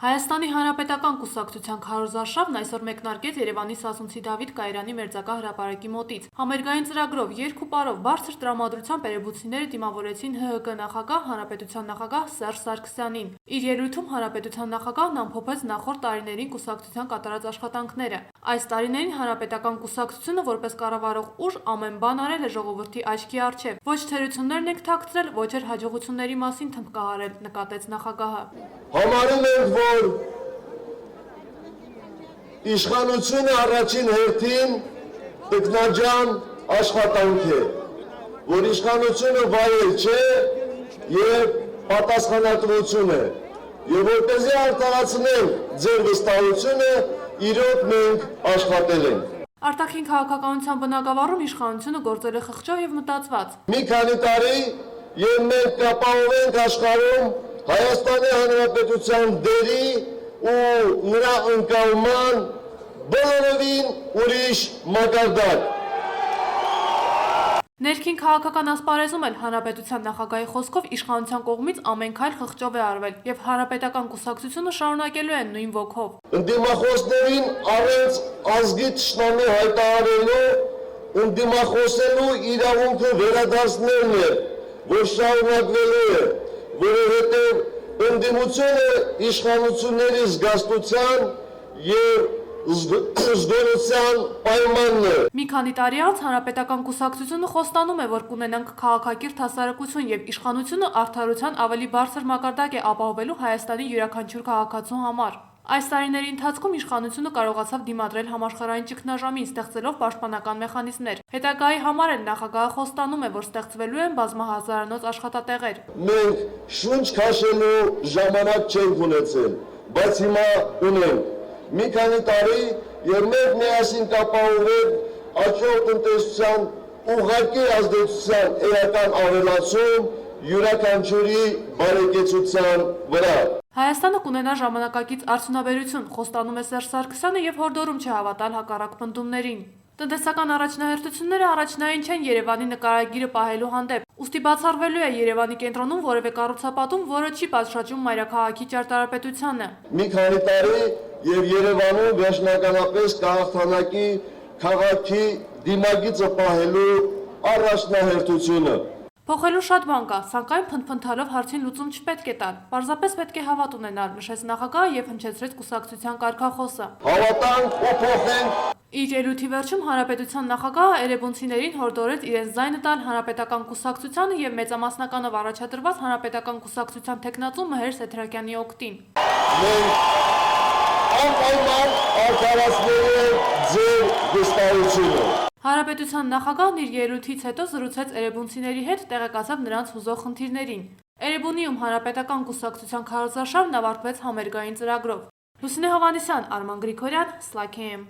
Հայաստանի Հանրապետական կուսակցության քարոզարշավն այսօր մեկնարկեց Երևանի Սասունցի Դավիթ Կայարանի մերձակա հրապարակի մոտից։ Համերգային ծրագրով երկու պարով բարձր տրամադրությամբ երևույթները դիմավորեցին ՀՀԿ նախագահ, Հանրապետության նախագահ Սերժ Սարգսյանին։ Իր ելույթում Հանրապետության նախագահն ամփոփեց նախորդ տարիներին կուսակցության կատարած աշխատանքները։ Այս տարիներին Հանրապետական կուսակցությունը որպես կառավարող ուժ ամեն բան արել է ժողովրդի աչքի առջև։ Ոչ թերություններն եք թաքցրել, ոչ էլ հաջողությունների մասին թմբկահարել, նկատեց նախագահը։ Համարում ենք, որ իշխանությունը առաջին հերթին տքնաջան աշխատանք է, որ իշխանությունը վայել չէ և պատասխանատվություն է, և որպեսզի արդարացնել ձեր վստահությունը, իրոք մենք աշխատել ենք։ Արտաքին քաղաքականության բնագավառում իշխանությունը գործել է խղճով և մտածված։ Մի քանի տարի և մենք կապահովենք աշխարհում Հայաստանի Հանրապետության դերի ու նրա ընկալման բոլորովին ուրիշ մակարդակ։ Ներքին քաղաքական ասպարեզում էլ Հանրապետության նախագահի խոսքով իշխանության կողմից ամեն քայլ խղճով է արվել և Հանրապետական կուսակցությունը շարունակելու է նույն ոգով։ Ընդդիմախոսներին առանց ազգի թշնամի հայտարարելու ընդդիմախոսելու իրավունքը վերադարձնելն է, որ շարունակվելու է, որովհետև ընդդիմությունը իշխանությունների զգաստության և զգոնության պայմանն է։ Մի քանի տարի անց Հանրապետական կուսակցությունը խոստանում է, որ կունենանք քաղաքակիրթ հասարակություն և իշխանությունը արդարության ավելի բարձր մակարդակ է ապահովելու Հայաստանի յուրաքանչյուր քաղաքացու համար։ Այս տարիների ընթացքում իշխանությունը կարողացավ դիմադրել համաշխարհային ճգնաժամին, ստեղծելով պաշտպանական մեխանիզմներ։ Հետագայի համար էլ նախագահը խոստանում է, որ ստեղծվելու են բազմահազարանոց աշխատատեղեր։ Մենք շունչ քաշելու ժամանակ չենք ունեցել, բայց հիմա ունենք։ Մի քանի տարի և մենք միասին կապահովենք աճող տնտեսության ուղղակի ազդեցության էական ավելացում յուրաքանչյուրի բարեկեցության վրա։ Հայաստանը կունենա ժամանակակից արդյունաբերություն, խոստանում է Սերժ Սարգսյանը և հորդորում չհավատալ հակառակ պնդումներին։ Տնտեսական առաջնահերթությունները առաջնային չեն Երևանի նկարագիրը պահելու հանդեպ, ուստի բացառվելու է Երևանի կենտրոնում որևէ կառուցապատում, որը չի պատշաճում մայրաքաղաքի ճարտարապետությանը։ Մի քանի տարի և Երևանում վերջնականապես կհաղթանակի քաղաքի դիմագիծը պահելու առաջնահերթությունը։ Փոխելու շատ բան կա, սակայն փնթփնթալով հարցին լուծում չպետք է տալ։ Պարզապես պետք է հավատ ունենալ, նշեց նախագահը և հնչեցրեց կուսակցության կարգախոսը։ Հավատանք ու փոխենք։ Իր ելույթի վերջում Հանրապետության նախագահը էրեբունցիներին հորդորեց իրենց ձայնը տալ Հանրապետական կուսակցությանը և մեծամասնականով առաջադրված Հանրապետական կուսակցության թեկնածու Մհեր Սեդրակյանի օգտին։ Մենք անպայման արդարացնելու ենք ձեր վստահությունը։ Հանրապետության նախագահն իր ելույթից հետո զրուցեց էրեբունցիների հետ, տեղեկացավ նրանց հուզող խնդիրներին։ Էրեբունիում Հանրապետական կուսակցության քարոզարշավն ավարտվեց համերգային ծրագրով։ Լուսինե Հովհաննիսյան, Արման Գրիգորյան, Սլաք AM։